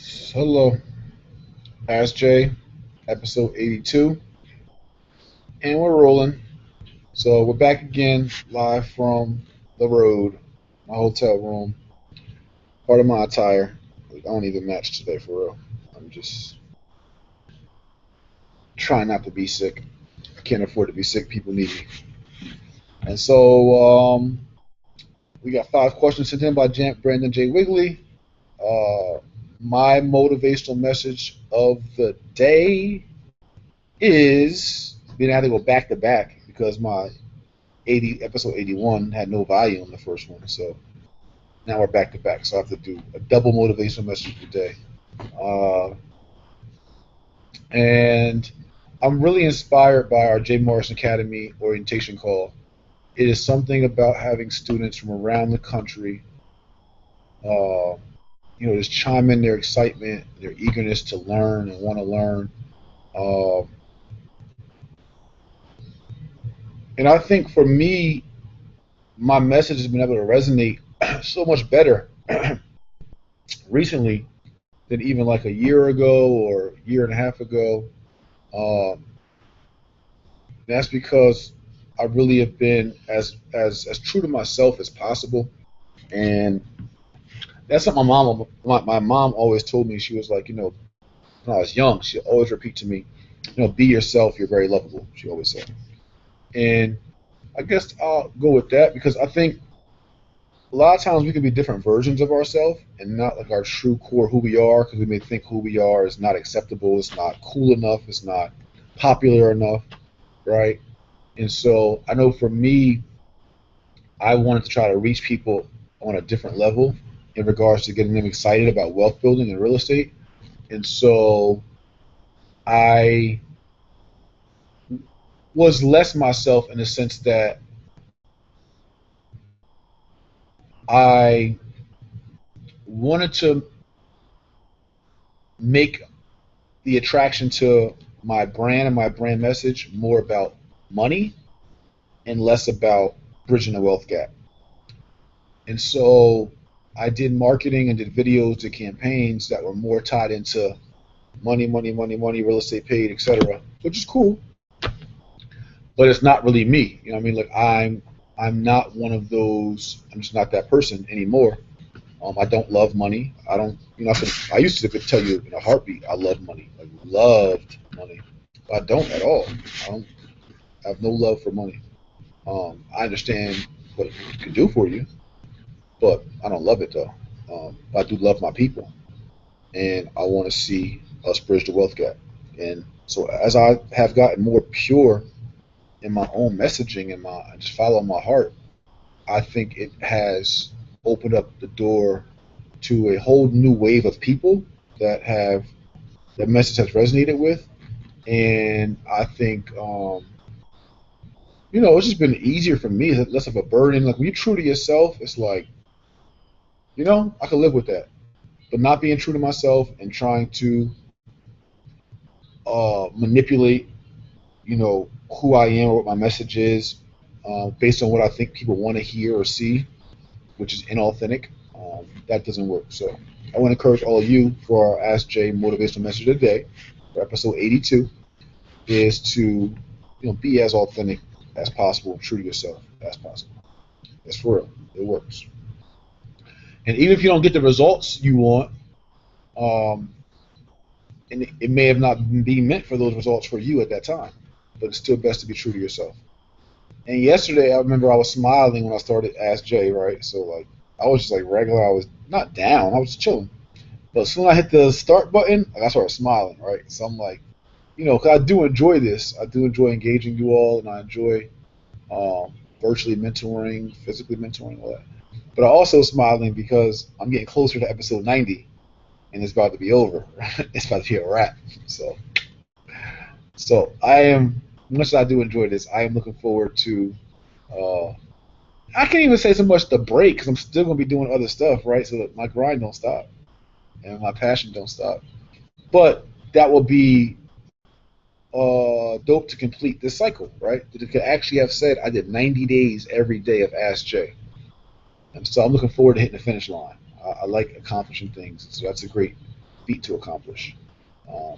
Hello, Ask Jay, episode 82, and we're rolling. So we're back again, live from the road, my hotel room, part of my attire. I don't even match today for real. I'm just trying not to be sick. I can't afford to be sick. People need me. And so we got 5 questions sent in by Brandon J. Wigley. Uh, my motivational message of the day is being able to go back to back because my 80 episode 81 had no value in the first one, so now we're back to back. So I have to do a double motivational message today, uh, and I'm really inspired by our J. Morrison Academy orientation call. It is something about having students from around the country, uh, just chime in their excitement, their eagerness to learn and want to learn. Uh, and I think for me, my message has been able to resonate so much better recently than even like a year ago or a year and a half ago. Um, that's because I really have been as true to myself as possible, and that's what my mom always told me. She was like, when I was young, she always repeat to me, be yourself. You're very lovable. She always said, and I guess I'll go with that because I think a lot of times we can be different versions of ourselves and not like our true core who we are because we may think who we are is not acceptable, it's not cool enough, it's not popular enough, right? And so I know for me, I wanted to try to reach people on a different level in regards to getting them excited about wealth building and real estate. And so I was less myself in the sense that I wanted to make the attraction to my brand and my brand message more about money and less about bridging the wealth gap. And so I did marketing and did videos, did campaigns that were more tied into money, money, money, money, real estate paid, etc., which is cool, but it's not really me. You know what I mean? Like I'm not one of those. I'm just not that person anymore. I don't love money. I don't. I used to could tell you in a heartbeat. I love money. Like loved money. But I don't at all. I don't I have no love for money. I understand what it can do for you, but I don't love it though. I do love my people, and I want to see us bridge the wealth gap. And so, as I have gotten more pure in my own messaging and my just follow my heart, I think it has opened up the door to a whole new wave of people that have that message has resonated with, and I think it's just been easier for me. It's less of a burden. Like when you're true to yourself, it's like, I can live with that. But not being true to myself and trying to manipulate, who I am or what my message is, based on what I think people want to hear or see, which is inauthentic, that doesn't work. So I want to encourage all of you for our Ask Jay motivational message of the day, for episode 82, is to be as authentic as possible, true to yourself as possible. It's for real. It works. And even if you don't get the results you want, um, and it may have not been meant for those results for you at that time, but it's still best to be true to yourself. And yesterday, I remember I was smiling when I started Ask Jay, right? So like, I was just like regular. I was not down. I was just chilling. But as soon as I hit the start button, like, I started smiling, right? So I'm like, 'cause I do enjoy this. I do enjoy engaging you all, and I enjoy virtually mentoring, physically mentoring, all that. But I also smiling because I'm getting closer to episode 90, and it's about to be over. It's about to be a wrap. So I am, much as I do enjoy this, I am looking forward to. Uh, I can't even say so much the break because I'm still gonna be doing other stuff, right? So that my grind don't stop and my passion don't stop. But that will be dope to complete this cycle, right? That it could actually have said I did 90 days every day of Ask Jay, and so I'm looking forward to hitting the finish line. I like accomplishing things, so that's a great feat to accomplish. And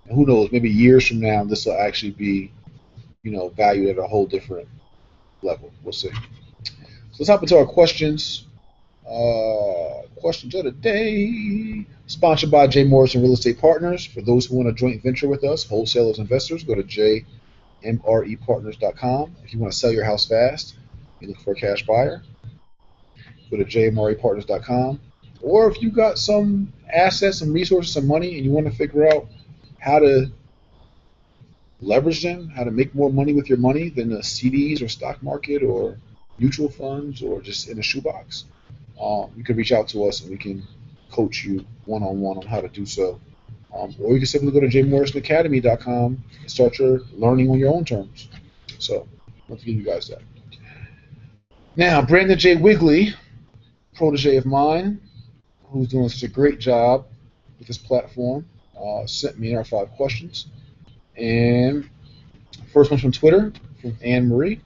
who knows, maybe years from now, this will actually be, valued at a whole different level. We'll see. So let's hop into our questions. Questions of the day. Sponsored by J. Morrison Real Estate Partners. For those who want a joint venture with us, wholesalers, investors, go to jmrepartners.com. If you want to sell your house fast, you look for a cash buyer, go to jmrepartners.com. Or if you got some assets, some resources, some money, and you want to figure out how to leverage them, how to make more money with your money than the CDs or stock market or mutual funds or just in a shoebox, you can reach out to us and we can coach you one-on-one on how to do so. Or you can simply go to jmorrisonacademy.com and start your learning on your own terms. So I want to give you guys that. Now, Brandon J. Wigley, protege of mine, who's doing such a great job with this platform, sent me our 5 questions. And first one's from Twitter, from Anne Marie.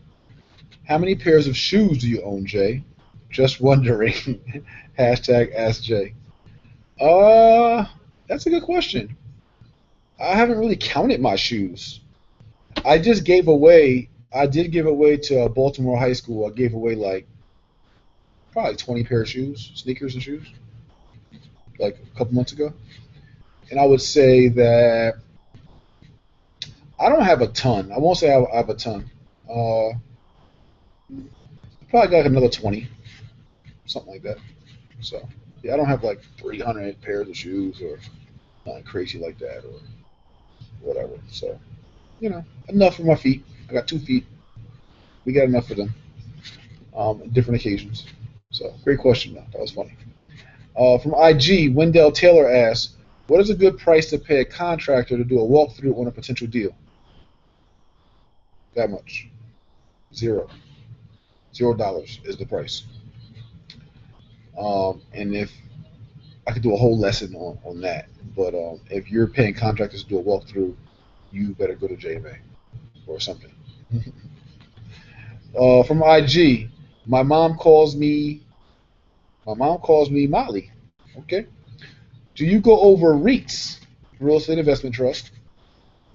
How many pairs of shoes do you own, Jay? Just wondering. Hashtag Ask Jay. That's a good question. I haven't really counted my shoes. I did give away to Baltimore High School. I gave away probably 20 pair of shoes, sneakers and shoes, like a couple months ago. And I would say that I don't have a ton. I won't say I have a ton. Probably got another 20, something like that. So, yeah, I don't have 300 pairs of shoes or nothing crazy like that or whatever. So, enough for my feet. I got 2 feet. We got enough for them. Different occasions. So, great question, though. That was funny. From IG, Wendell Taylor asks, what is a good price to pay a contractor to do a walkthrough on a potential deal? That much. $0 is the price. And if I could do a whole lesson on that, but if you're paying contractors to do a walkthrough, you better go to JMA or something. From IG, my mom calls me Molly. Okay. Do you go over Reits, Real Estate Investment Trust?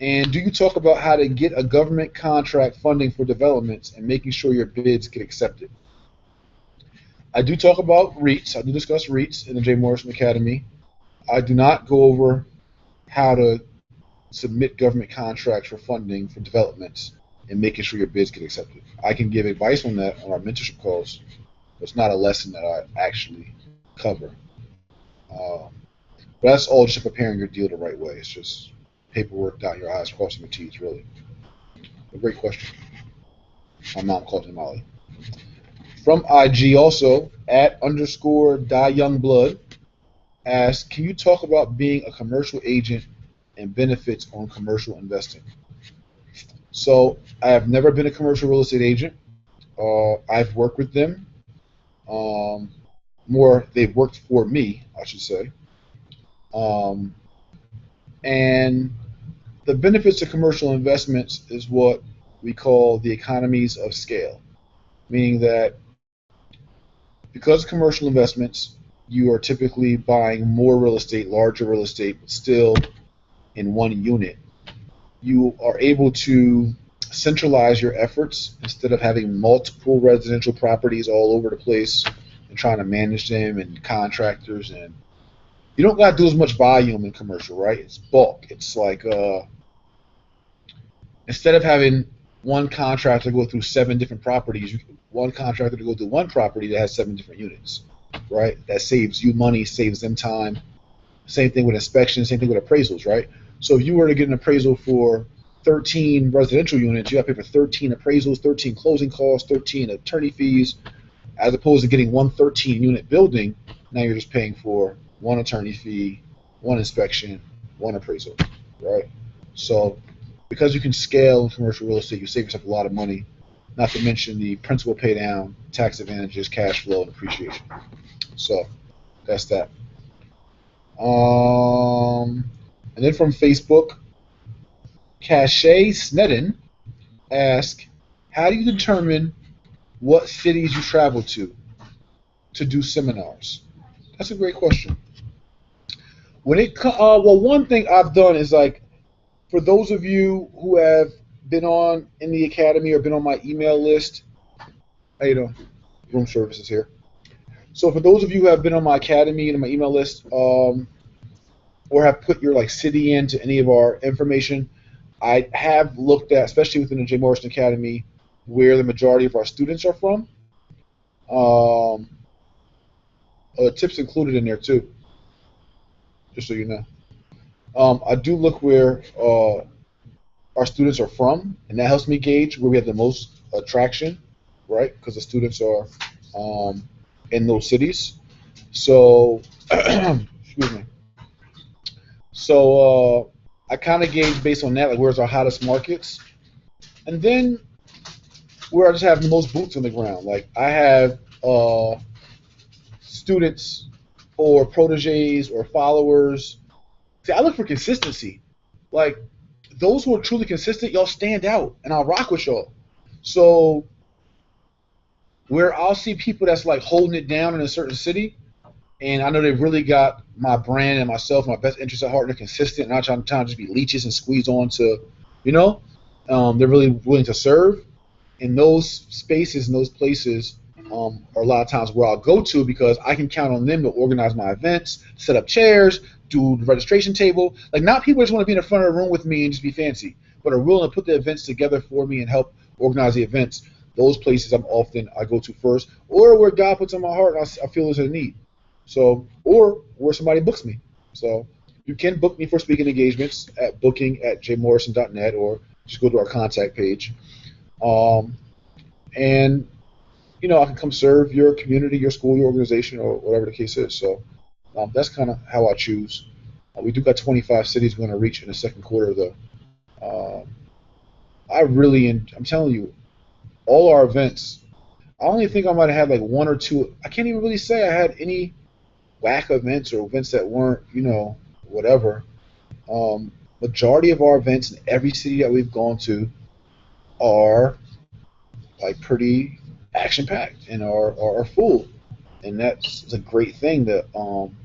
And do you talk about how to get a government contract funding for developments and making sure your bids get accepted? I do talk about Reits. I do discuss Reits in the J. Morrison Academy. I do not go over how to submit government contracts for funding for developments and making sure your bids get accepted. I can give advice on that on our mentorship calls, but it's not a lesson that I actually cover. But that's all just preparing your deal the right way. It's just paperwork, dotting your I's, crossing your T's, really. A great question. My mom called him Molly. From IG also, @_DieYoungBlood asks, can you talk about being a commercial agent and benefits on commercial investing? So I have never been a commercial real estate agent. I've worked with them. They've worked for me, I should say. And the benefits of commercial investments is what we call the economies of scale, meaning that because of commercial investments, you are typically buying more real estate, larger real estate, but still in one unit. You are able to centralize your efforts instead of having multiple residential properties all over the place and trying to manage them and contractors, and you don't got to do as much volume in commercial, right? It's bulk. It's like instead of having one contractor go through 7 different properties, one contractor to go through one property that has 7 different units, right? That saves you money, saves them time. Same thing with inspections, same thing with appraisals, right? So if you were to get an appraisal for 13 residential units, you have to pay for 13 appraisals, 13 closing costs, 13 attorney fees, as opposed to getting one 13-unit building. Now you're just paying for one attorney fee, one inspection, one appraisal, right? So because you can scale in commercial real estate, you save yourself a lot of money, not to mention the principal pay down, tax advantages, cash flow, and appreciation. So that's that. And then from Facebook, Cache Snedden asks, how do you determine what cities you travel to do seminars? That's a great question. well, one thing I've done is like for those of you who have been on in the academy or been on my email list, you know, room services here. So for those of you who have been on my academy and my email list, or have put your like city into any of our information, I have looked at, especially within the J. Morrison Academy, where the majority of our students are from. Um, Tips included in there too, just so you know. I do look where our students are from, and that helps me gauge where we have the most attraction, right? Because the students are um, in those cities. So, excuse me. So I kind of gauge based on that, like where's our hottest markets, and then where I just have the most boots on the ground. Like I have students or proteges or followers. See, I look for consistency. Like those who are truly consistent, y'all stand out, and I'll rock with y'all. So where I'll see people that's like holding it down in a certain city, and I know they've really got my brand and myself, my best interest at heart, and they're consistent, and not trying to just be leeches and squeeze on to, you know, they're really willing to serve. In those spaces and those places are a lot of times where I'll go to because I can count on them to organize my events, set up chairs, do the registration table. Like not people just want to be in the front of the room with me and just be fancy, but are willing to put the events together for me and help organize the events. Those places I go to first, or where God puts on my heart and I feel there's a need. So, or where somebody books me. So you can book me for speaking engagements at booking@jmorrison.net or just go to our contact page. Um, and I can come serve your community, your school, your organization, or whatever the case is. So that's kind of how I choose. We do got 25 cities we're going to reach in the second quarter, though. I'm telling you, all our events. I only think I might have had like one or two. I can't even really say I had any whack events or events that weren't, whatever. Majority of our events in every city that we've gone to are like pretty action packed and are full, and that's a great thing. And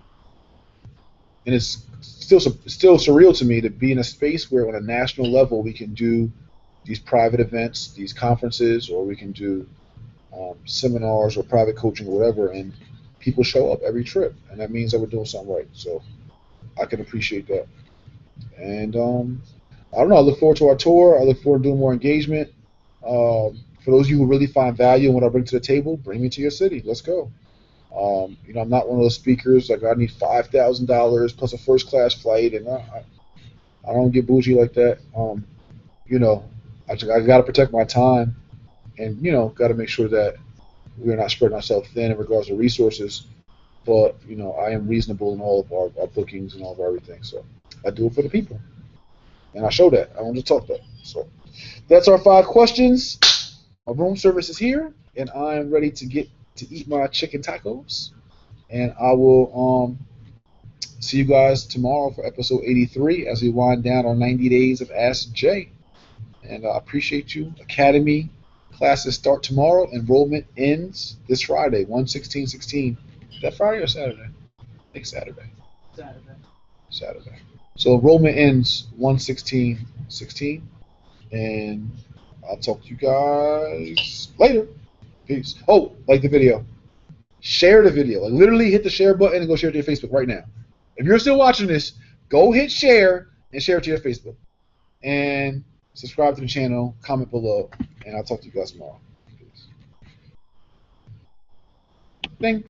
it's still surreal to me to be in a space where on a national level we can do these private events, these conferences, or we can do seminars or private coaching or whatever, and people show up every trip, and that means that we're doing something right. So I can appreciate that. And I don't know. I look forward to our tour. I look forward to doing more engagement. For those of you who really find value in what I bring to the table, bring me to your city. Let's go. I'm not one of those speakers like I need $5,000 plus a first class flight, and I don't get bougie like that. You know, I got to protect my time, and got to make sure that we're not spreading ourselves thin in regards to resources. But I am reasonable in all of our bookings and all of our everything. So I do it for the people, and I show that. I don't just talk that. So that's our 5 questions. Our room service is here, and I am ready to get to eat my chicken tacos. And I will see you guys tomorrow for episode 83 as we wind down our 90 days of Ask Jay. And I appreciate you. Academy classes start tomorrow. Enrollment ends this Friday, 1/16/16. Is that Friday or Saturday? I think Saturday. Saturday. So enrollment ends 1/16/16. And I'll talk to you guys later. Peace. Oh, like the video. Share the video. Like literally hit the share button and go share it to your Facebook right now. If you're still watching this, go hit share and share it to your Facebook. And subscribe to the channel, comment below, and I'll talk to you guys tomorrow. Peace. Ding.